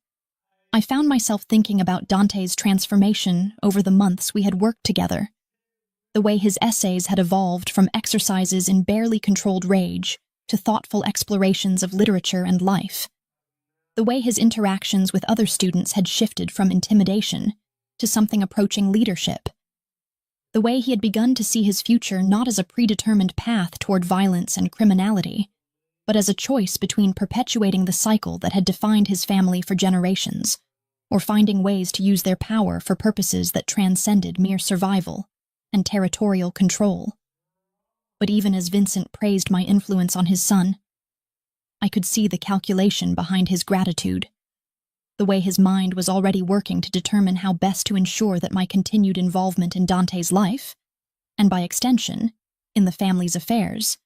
I found myself thinking about Dante's transformation over the months we had worked together. The way his essays had evolved from exercises in barely controlled rage to thoughtful explorations of literature and life. The way his interactions with other students had shifted from intimidation to something approaching leadership. The way he had begun to see his future not as a predetermined path toward violence and criminality, but as a choice between perpetuating the cycle that had defined his family for generations, or finding ways to use their power for purposes that transcended mere survival and territorial control. But even as Vincent praised my influence on his son, I could see the calculation behind his gratitude, the way his mind was already working to determine how best to ensure that my continued involvement in Dante's life, and by extension, in the family's affairs,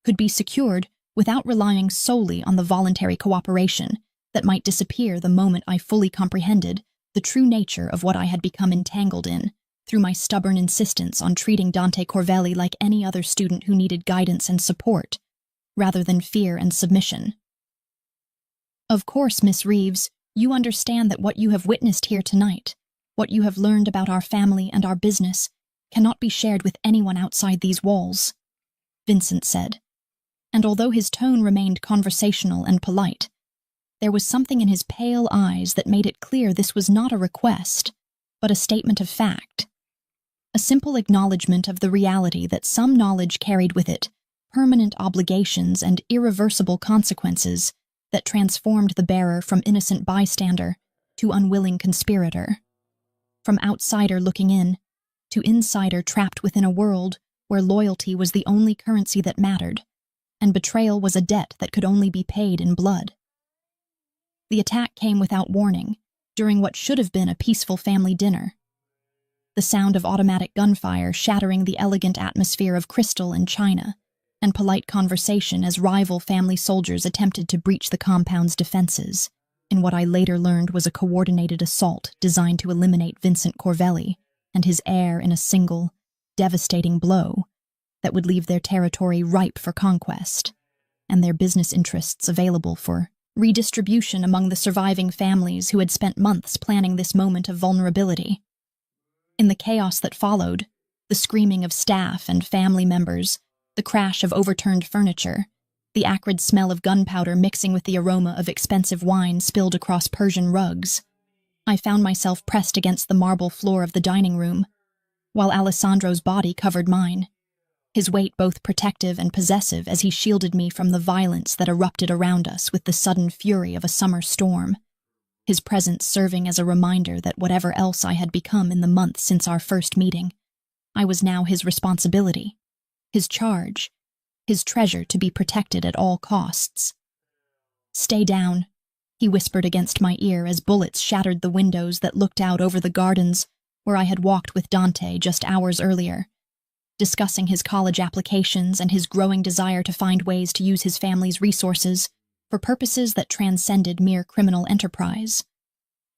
could be secured without relying solely on the voluntary cooperation that might disappear the moment I fully comprehended the true nature of what I had become entangled in through my stubborn insistence on treating Dante Corvelli like any other student who needed guidance and support, rather than fear and submission. "Of course, Miss Reeves, you understand that what you have witnessed here tonight, what you have learned about our family and our business, cannot be shared with anyone outside these walls," Vincent said. And although his tone remained conversational and polite, there was something in his pale eyes that made it clear this was not a request, but a statement of fact. A simple acknowledgement of the reality that some knowledge carried with it permanent obligations and irreversible consequences that transformed the bearer from innocent bystander to unwilling conspirator, from outsider looking in to insider trapped within a world where loyalty was the only currency that mattered, and betrayal was a debt that could only be paid in blood. The attack came without warning, during what should have been a peaceful family dinner. The sound of automatic gunfire shattering the elegant atmosphere of crystal and china, and polite conversation as rival family soldiers attempted to breach the compound's defenses, in what I later learned was a coordinated assault designed to eliminate Vincent Corvelli and his heir in a single, devastating blow that would leave their territory ripe for conquest, and their business interests available for redistribution among the surviving families who had spent months planning this moment of vulnerability. In the chaos that followed, the screaming of staff and family members, the crash of overturned furniture, the acrid smell of gunpowder mixing with the aroma of expensive wine spilled across Persian rugs. I found myself pressed against the marble floor of the dining room, while Alessandro's body covered mine, his weight both protective and possessive as he shielded me from the violence that erupted around us with the sudden fury of a summer storm, his presence serving as a reminder that whatever else I had become in the months since our first meeting, I was now his responsibility, his charge, his treasure to be protected at all costs. "Stay down," he whispered against my ear as bullets shattered the windows that looked out over the gardens where I had walked with Dante just hours earlier, discussing his college applications and his growing desire to find ways to use his family's resources for purposes that transcended mere criminal enterprise.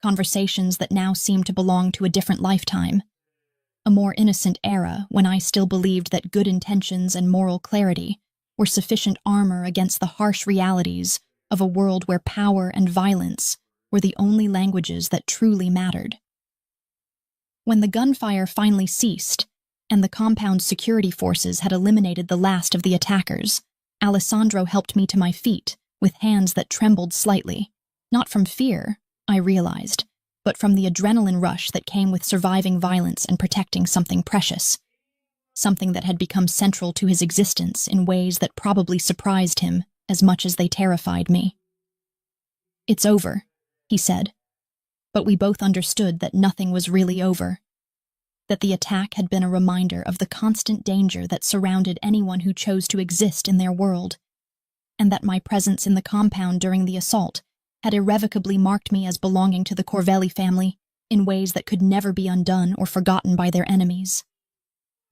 Conversations that now seemed to belong to a different lifetime, a more innocent era when I still believed that good intentions and moral clarity were sufficient armor against the harsh realities of a world where power and violence were the only languages that truly mattered. When the gunfire finally ceased, and the compound's security forces had eliminated the last of the attackers, Alessandro helped me to my feet with hands that trembled slightly, not from fear, I realized, but from the adrenaline rush that came with surviving violence and protecting something precious, something that had become central to his existence in ways that probably surprised him as much as they terrified me. "It's over," he said, but we both understood that nothing was really over, that the attack had been a reminder of the constant danger that surrounded anyone who chose to exist in their world, and that my presence in the compound during the assault had irrevocably marked me as belonging to the Corvelli family in ways that could never be undone or forgotten by their enemies.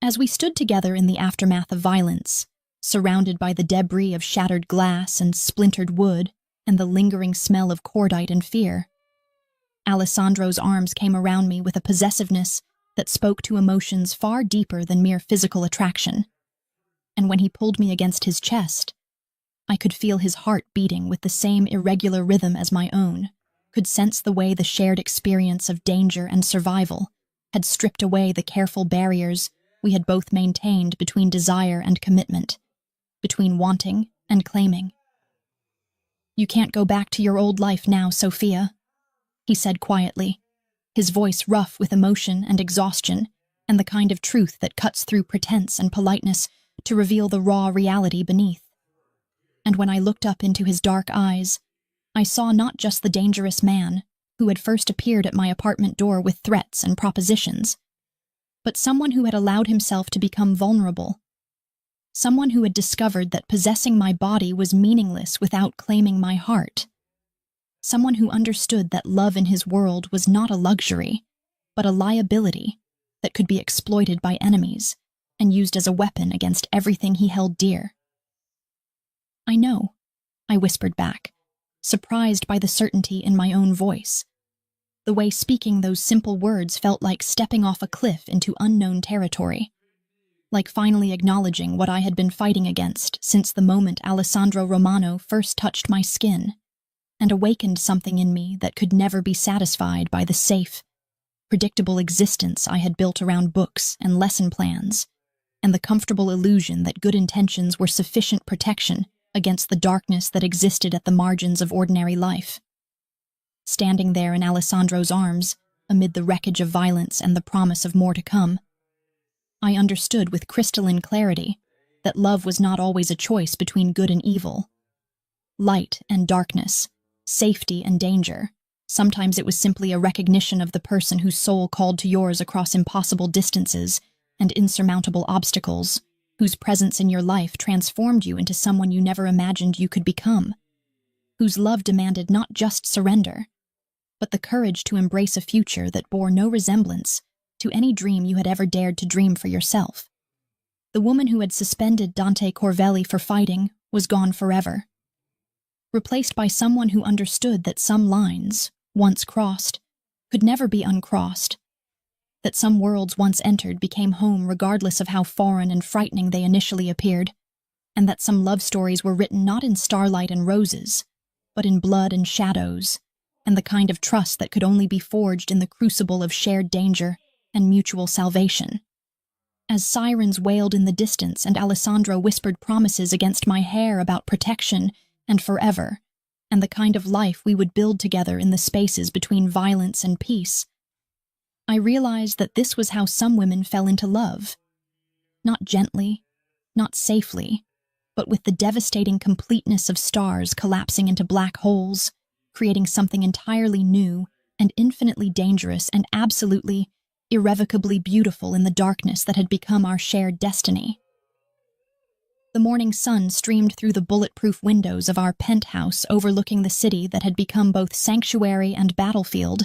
As we stood together in the aftermath of violence, surrounded by the debris of shattered glass and splintered wood and the lingering smell of cordite and fear, Alessandro's arms came around me with a possessiveness that spoke to emotions far deeper than mere physical attraction. And when he pulled me against his chest, I could feel his heart beating with the same irregular rhythm as my own, could sense the way the shared experience of danger and survival had stripped away the careful barriers we had both maintained between desire and commitment, between wanting and claiming. "You can't go back to your old life now, Sophia," he said quietly, his voice rough with emotion and exhaustion, and the kind of truth that cuts through pretense and politeness to reveal the raw reality beneath. And when I looked up into his dark eyes, I saw not just the dangerous man who had first appeared at my apartment door with threats and propositions, but someone who had allowed himself to become vulnerable, someone who had discovered that possessing my body was meaningless without claiming my heart, someone who understood that love in his world was not a luxury, but a liability that could be exploited by enemies and used as a weapon against everything he held dear. "I know," I whispered back, surprised by the certainty in my own voice, the way speaking those simple words felt like stepping off a cliff into unknown territory, like finally acknowledging what I had been fighting against since the moment Alessandro Romano first touched my skin, and awakened something in me that could never be satisfied by the safe, predictable existence I had built around books and lesson plans, and the comfortable illusion that good intentions were sufficient protection against the darkness that existed at the margins of ordinary life. Standing there in Alessandro's arms, amid the wreckage of violence and the promise of more to come, I understood with crystalline clarity that love was not always a choice between good and evil, light and darkness, safety and danger. Sometimes it was simply a recognition of the person whose soul called to yours across impossible distances and insurmountable obstacles, whose presence in your life transformed you into someone you never imagined you could become, whose love demanded not just surrender, but the courage to embrace a future that bore no resemblance to any dream you had ever dared to dream for yourself. The woman who had suspended Dante Corvelli for fighting was gone forever, replaced by someone who understood that some lines, once crossed, could never be uncrossed, that some worlds once entered became home regardless of how foreign and frightening they initially appeared, and that some love stories were written not in starlight and roses, but in blood and shadows, and the kind of trust that could only be forged in the crucible of shared danger and mutual salvation. as sirens wailed in the distance and Alessandro whispered promises against my hair about protection and forever, and the kind of life we would build together in the spaces between violence and peace, I realized that this was how some women fell into love. Not gently, not safely, but with the devastating completeness of stars collapsing into black holes, creating something entirely new and infinitely dangerous and absolutely, irrevocably beautiful in the darkness that had become our shared destiny. The morning sun streamed through the bulletproof windows of our penthouse overlooking the city that had become both sanctuary and battlefield,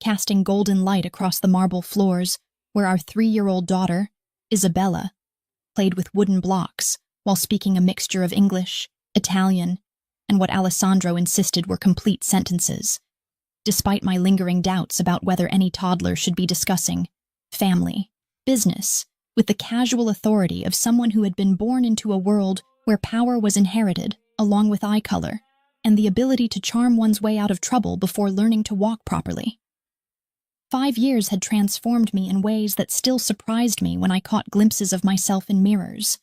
casting golden light across the marble floors where our 3-year-old daughter, Isabella, played with wooden blocks while speaking a mixture of English, Italian, and what Alessandro insisted were complete sentences, despite my lingering doubts about whether any toddler should be discussing family, business, with the casual authority of someone who had been born into a world where power was inherited, along with eye color, and the ability to charm one's way out of trouble before learning to walk properly. 5 years had transformed me in ways that still surprised me when I caught glimpses of myself in mirrors.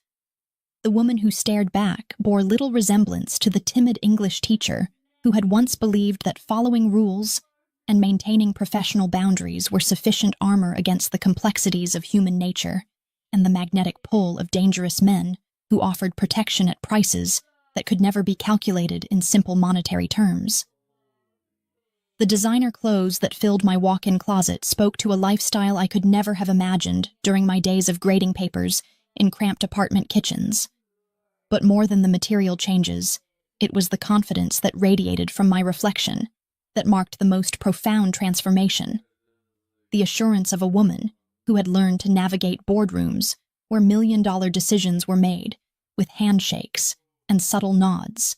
The woman who stared back bore little resemblance to the timid English teacher who had once believed that following rules and maintaining professional boundaries were sufficient armor against the complexities of human nature and the magnetic pull of dangerous men who offered protection at prices that could never be calculated in simple monetary terms. The designer clothes that filled my walk-in closet spoke to a lifestyle I could never have imagined during my days of grading papers in cramped apartment kitchens. But more than the material changes, it was the confidence that radiated from my reflection that marked the most profound transformation. The assurance of a woman who had learned to navigate boardrooms where million-dollar decisions were made with handshakes and subtle nods,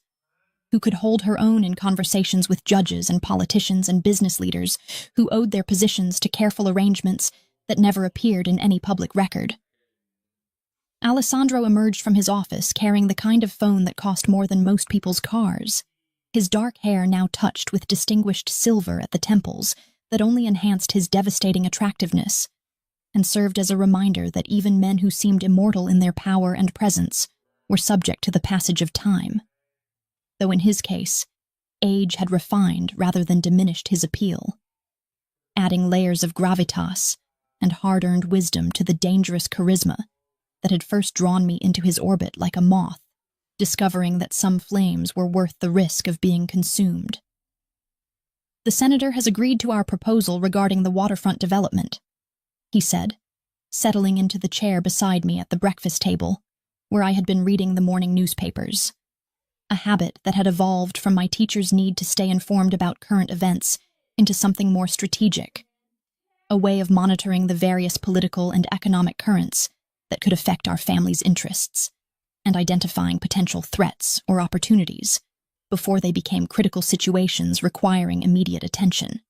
who could hold her own in conversations with judges and politicians and business leaders who owed their positions to careful arrangements that never appeared in any public record. Alessandro emerged from his office carrying the kind of phone that cost more than most people's cars, his dark hair now touched with distinguished silver at the temples that only enhanced his devastating attractiveness, and served as a reminder that even men who seemed immortal in their power and presence were subject to the passage of time. Though in his case, age had refined rather than diminished his appeal, adding layers of gravitas and hard-earned wisdom to the dangerous charisma that had first drawn me into his orbit like a moth, discovering that some flames were worth the risk of being consumed. "The senator has agreed to our proposal regarding the waterfront development," he said, settling into the chair beside me at the breakfast table, where I had been reading the morning newspapers, a habit that had evolved from my teacher's need to stay informed about current events into something more strategic, a way of monitoring the various political and economic currents that could affect our family's interests, and identifying potential threats or opportunities before they became critical situations requiring immediate attention.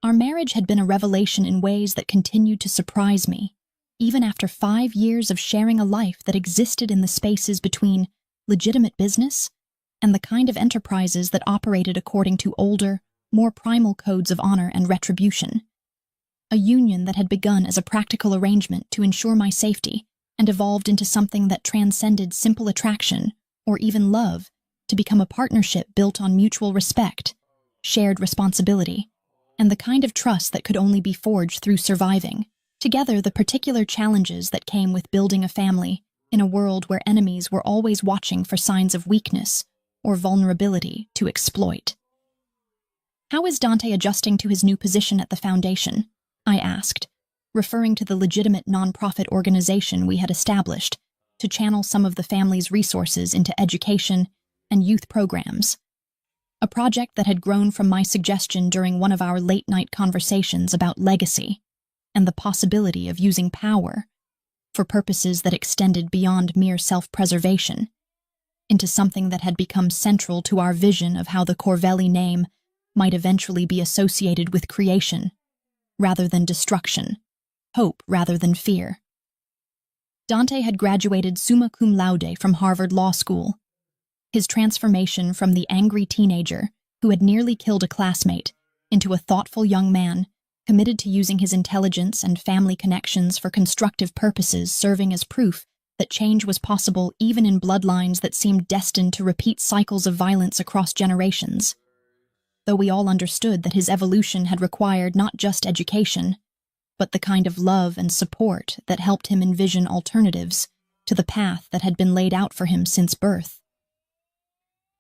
Our marriage had been a revelation in ways that continued to surprise me, even after 5 years of sharing a life that existed in the spaces between legitimate business and the kind of enterprises that operated according to older, more primal codes of honor and retribution. A union that had begun as a practical arrangement to ensure my safety and evolved into something that transcended simple attraction or even love to become a partnership built on mutual respect, shared responsibility, and the kind of trust that could only be forged through surviving, together, the particular challenges that came with building a family in a world where enemies were always watching for signs of weakness or vulnerability to exploit. "How is Dante adjusting to his new position at the foundation?" I asked, referring to the legitimate nonprofit organization we had established to channel some of the family's resources into education and youth programs, a project that had grown from my suggestion during one of our late-night conversations about legacy and the possibility of using power for purposes that extended beyond mere self-preservation into something that had become central to our vision of how the Corvelli name might eventually be associated with creation rather than destruction, hope rather than fear. Dante had graduated summa cum laude from Harvard Law School. His transformation from the angry teenager who had nearly killed a classmate into a thoughtful young man committed to using his intelligence and family connections for constructive purposes, serving as proof that change was possible even in bloodlines that seemed destined to repeat cycles of violence across generations. Though we all understood that his evolution had required not just education, but the kind of love and support that helped him envision alternatives to the path that had been laid out for him since birth.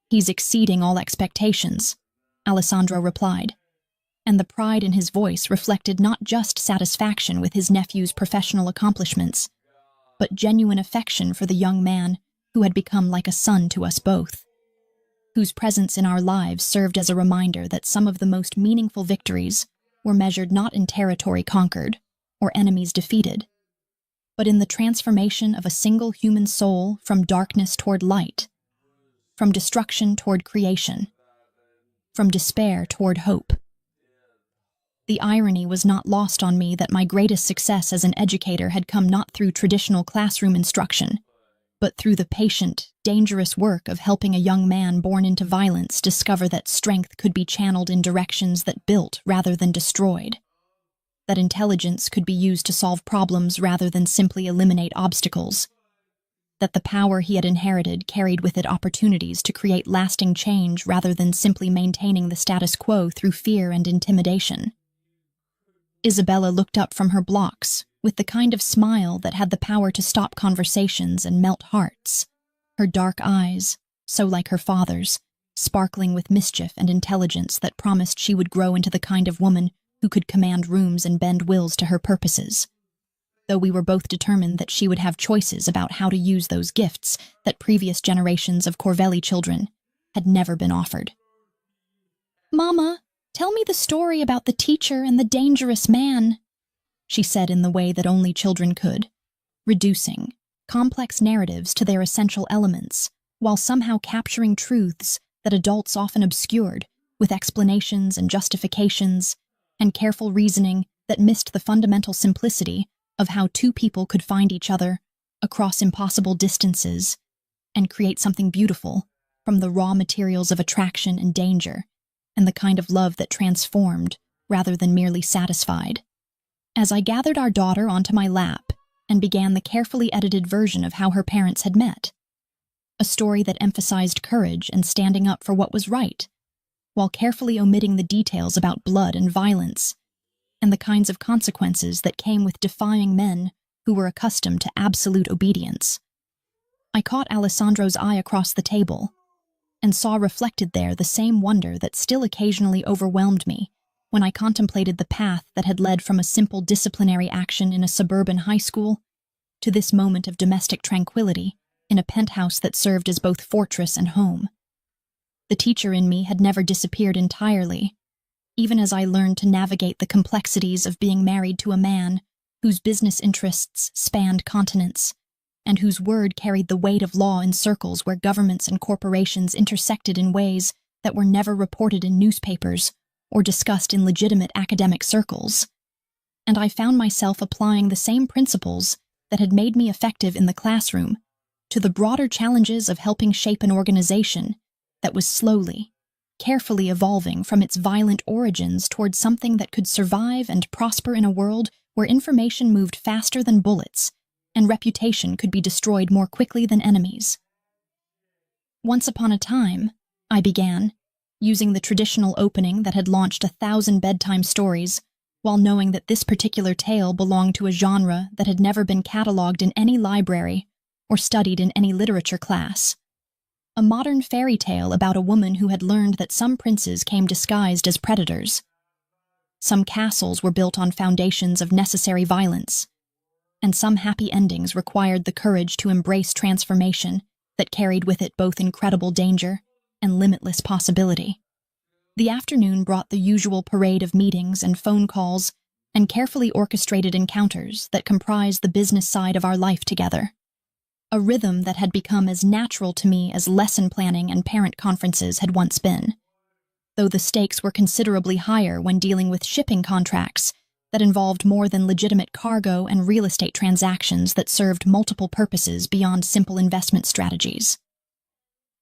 "He's exceeding all expectations," Alessandro replied, and the pride in his voice reflected not just satisfaction with his nephew's professional accomplishments, but genuine affection for the young man who had become like a son to us both, whose presence in our lives served as a reminder that some of the most meaningful victories were measured not in territory conquered or enemies defeated, but in the transformation of a single human soul from darkness toward light, from destruction toward creation, from despair toward hope. The irony was not lost on me that my greatest success as an educator had come not through traditional classroom instruction, but through the patient, dangerous work of helping a young man born into violence discover that strength could be channeled in directions that built rather than destroyed, that intelligence could be used to solve problems rather than simply eliminate obstacles, that the power he had inherited carried with it opportunities to create lasting change rather than simply maintaining the status quo through fear and intimidation. Isabella looked up from her blocks with the kind of smile that had the power to stop conversations and melt hearts, her dark eyes, so like her father's, sparkling with mischief and intelligence that promised she would grow into the kind of woman who could command rooms and bend wills to her purposes, though we were both determined that she would have choices about how to use those gifts that previous generations of Corvelli children had never been offered. "Mama, tell me the story about the teacher and the dangerous man," she said in the way that only children could, reducing complex narratives to their essential elements, while somehow capturing truths that adults often obscured with explanations and justifications and careful reasoning that missed the fundamental simplicity of how two people could find each other across impossible distances and create something beautiful from the raw materials of attraction and danger, and the kind of love that transformed rather than merely satisfied. As I gathered our daughter onto my lap and began the carefully edited version of how her parents had met, a story that emphasized courage and standing up for what was right, while carefully omitting the details about blood and violence, and the kinds of consequences that came with defying men who were accustomed to absolute obedience. I caught Alessandro's eye across the table, and saw reflected there the same wonder that still occasionally overwhelmed me when I contemplated the path that had led from a simple disciplinary action in a suburban high school to this moment of domestic tranquility in a penthouse that served as both fortress and home. The teacher in me had never disappeared entirely, even as I learned to navigate the complexities of being married to a man whose business interests spanned continents, and whose word carried the weight of law in circles where governments and corporations intersected in ways that were never reported in newspapers or discussed in legitimate academic circles. And I found myself applying the same principles that had made me effective in the classroom to the broader challenges of helping shape an organization that was slowly, carefully evolving from its violent origins toward something that could survive and prosper in a world where information moved faster than bullets and reputation could be destroyed more quickly than enemies. "Once upon a time," I began, using the traditional opening that had launched 1,000 bedtime stories, while knowing that this particular tale belonged to a genre that had never been catalogued in any library or studied in any literature class. A modern fairy tale about a woman who had learned that some princes came disguised as predators. Some castles were built on foundations of necessary violence, and some happy endings required the courage to embrace transformation that carried with it both incredible danger and limitless possibility. The afternoon brought the usual parade of meetings and phone calls and carefully orchestrated encounters that comprised the business side of our life together, a rhythm that had become as natural to me as lesson planning and parent conferences had once been, though the stakes were considerably higher when dealing with shipping contracts that involved more than legitimate cargo and real estate transactions that served multiple purposes beyond simple investment strategies.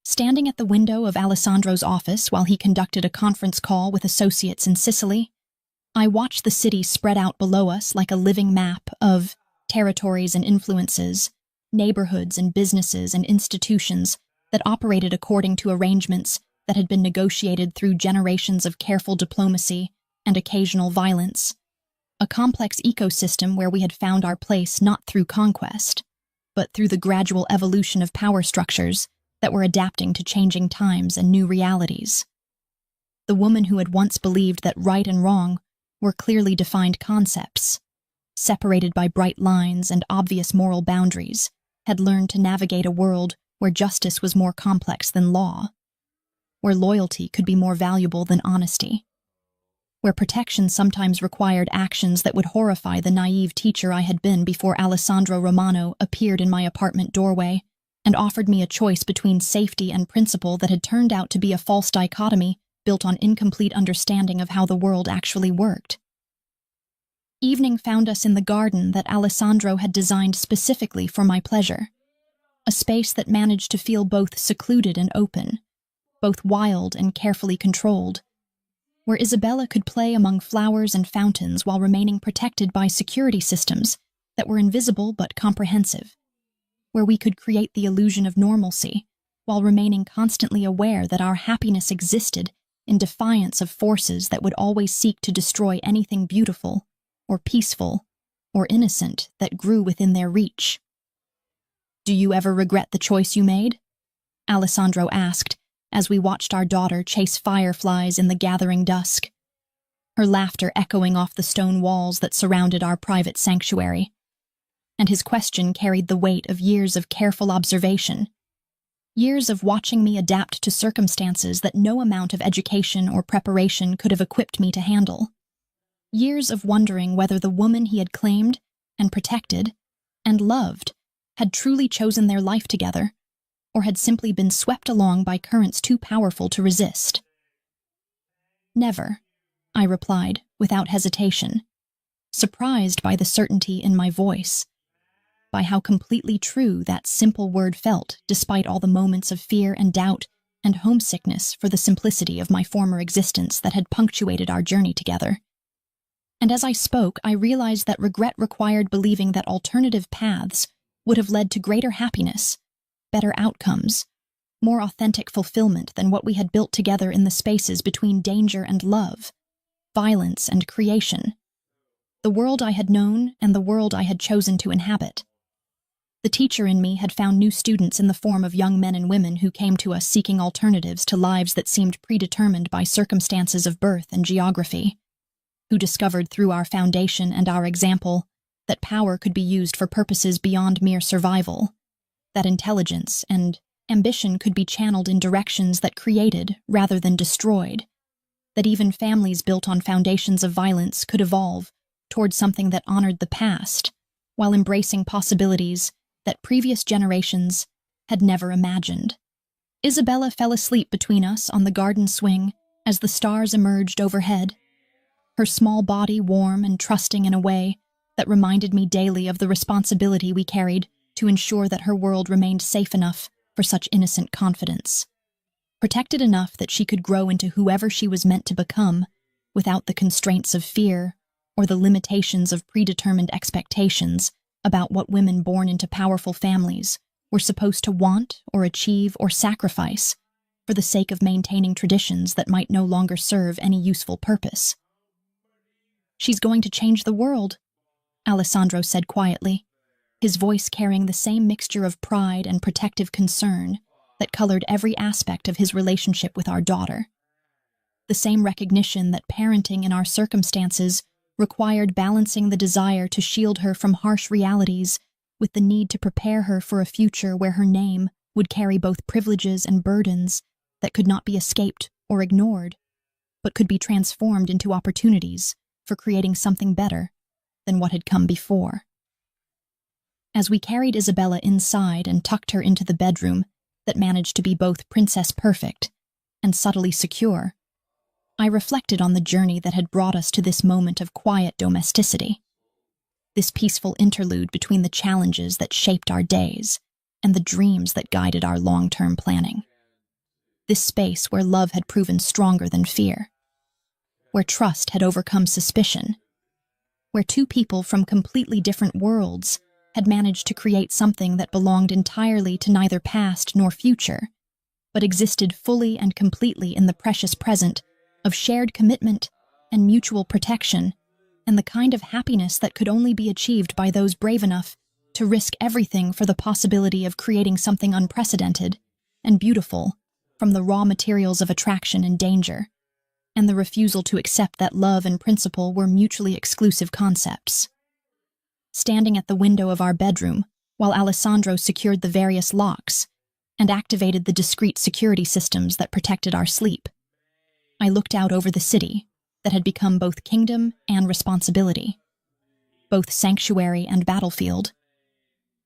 Standing at the window of Alessandro's office while he conducted a conference call with associates in Sicily, I watched the city spread out below us like a living map of territories and influences, neighborhoods and businesses and institutions that operated according to arrangements that had been negotiated through generations of careful diplomacy and occasional violence. A complex ecosystem where we had found our place not through conquest, but through the gradual evolution of power structures that were adapting to changing times and new realities. The woman who had once believed that right and wrong were clearly defined concepts, separated by bright lines and obvious moral boundaries, had learned to navigate a world where justice was more complex than law, where loyalty could be more valuable than honesty, where protection sometimes required actions that would horrify the naive teacher I had been before Alessandro Romano appeared in my apartment doorway and offered me a choice between safety and principle that had turned out to be a false dichotomy built on incomplete understanding of how the world actually worked. Evening found us in the garden that Alessandro had designed specifically for my pleasure, a space that managed to feel both secluded and open, both wild and carefully controlled, where Isabella could play among flowers and fountains while remaining protected by security systems that were invisible but comprehensive, where we could create the illusion of normalcy while remaining constantly aware that our happiness existed in defiance of forces that would always seek to destroy anything beautiful or peaceful or innocent that grew within their reach. "Do you ever regret the choice you made?" Alessandro asked as we watched our daughter chase fireflies in the gathering dusk, her laughter echoing off the stone walls that surrounded our private sanctuary. And his question carried the weight of years of careful observation, years of watching me adapt to circumstances that no amount of education or preparation could have equipped me to handle. Years of wondering whether the woman he had claimed and protected and loved had truly chosen their life together, or had simply been swept along by currents too powerful to resist. "Never," I replied without hesitation, surprised by the certainty in my voice, by how completely true that simple word felt despite all the moments of fear and doubt and homesickness for the simplicity of my former existence that had punctuated our journey together. And as I spoke, I realized that regret required believing that alternative paths would have led to greater happiness, better outcomes, more authentic fulfillment than what we had built together in the spaces between danger and love, violence and creation, the world I had known and the world I had chosen to inhabit. The teacher in me had found new students in the form of young men and women who came to us seeking alternatives to lives that seemed predetermined by circumstances of birth and geography, who discovered through our foundation and our example that power could be used for purposes beyond mere survival, that intelligence and ambition could be channeled in directions that created rather than destroyed, that even families built on foundations of violence could evolve toward something that honored the past while embracing possibilities that previous generations had never imagined. Isabella fell asleep between us on the garden swing as the stars emerged overhead, her small body warm and trusting in a way that reminded me daily of the responsibility we carried to ensure that her world remained safe enough for such innocent confidence, protected enough that she could grow into whoever she was meant to become without the constraints of fear or the limitations of predetermined expectations about what women born into powerful families were supposed to want or achieve or sacrifice for the sake of maintaining traditions that might no longer serve any useful purpose. "She's going to change the world," Alessandro said quietly, his voice carrying the same mixture of pride and protective concern that colored every aspect of his relationship with our daughter. The same recognition that parenting in our circumstances required balancing the desire to shield her from harsh realities with the need to prepare her for a future where her name would carry both privileges and burdens that could not be escaped or ignored, but could be transformed into opportunities for creating something better than what had come before. As we carried Isabella inside and tucked her into the bedroom that managed to be both princess perfect and subtly secure, I reflected on the journey that had brought us to this moment of quiet domesticity, this peaceful interlude between the challenges that shaped our days and the dreams that guided our long-term planning, this space where love had proven stronger than fear, where trust had overcome suspicion, where two people from completely different worlds had managed to create something that belonged entirely to neither past nor future, but existed fully and completely in the precious present of shared commitment and mutual protection, and the kind of happiness that could only be achieved by those brave enough to risk everything for the possibility of creating something unprecedented and beautiful from the raw materials of attraction and danger, and the refusal to accept that love and principle were mutually exclusive concepts. Standing at the window of our bedroom, while Alessandro secured the various locks and activated the discreet security systems that protected our sleep, I looked out over the city that had become both kingdom and responsibility, both sanctuary and battlefield,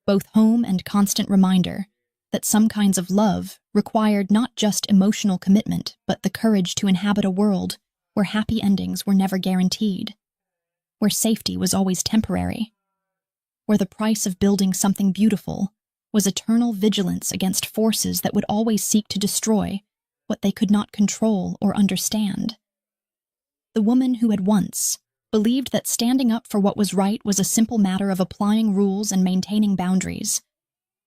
both home and constant reminder that some kinds of love required not just emotional commitment, but the courage to inhabit a world where happy endings were never guaranteed, where safety was always temporary, where the price of building something beautiful was eternal vigilance against forces that would always seek to destroy what they could not control or understand. The woman who had once believed that standing up for what was right was a simple matter of applying rules and maintaining boundaries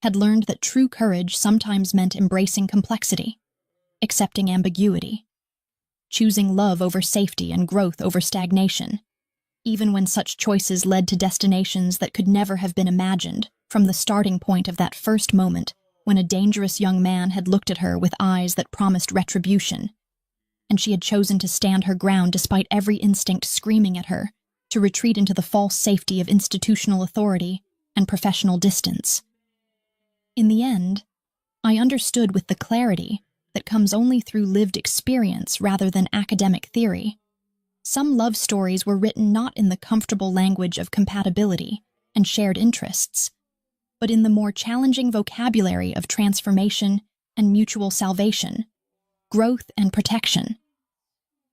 had learned that true courage sometimes meant embracing complexity, accepting ambiguity, choosing love over safety and growth over stagnation, even when such choices led to destinations that could never have been imagined from the starting point of that first moment when a dangerous young man had looked at her with eyes that promised retribution, and she had chosen to stand her ground despite every instinct screaming at her to retreat into the false safety of institutional authority and professional distance. In the end, I understood with the clarity that comes only through lived experience rather than academic theory. Some love stories were written not in the comfortable language of compatibility and shared interests, but in the more challenging vocabulary of transformation and mutual salvation, growth and protection.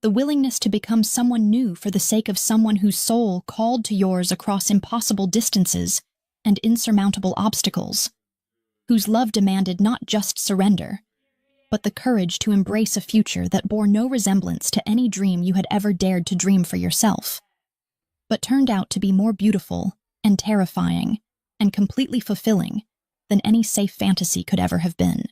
The willingness to become someone new for the sake of someone whose soul called to yours across impossible distances and insurmountable obstacles, whose love demanded not just surrender, but the courage to embrace a future that bore no resemblance to any dream you had ever dared to dream for yourself, but turned out to be more beautiful and terrifying and completely fulfilling than any safe fantasy could ever have been.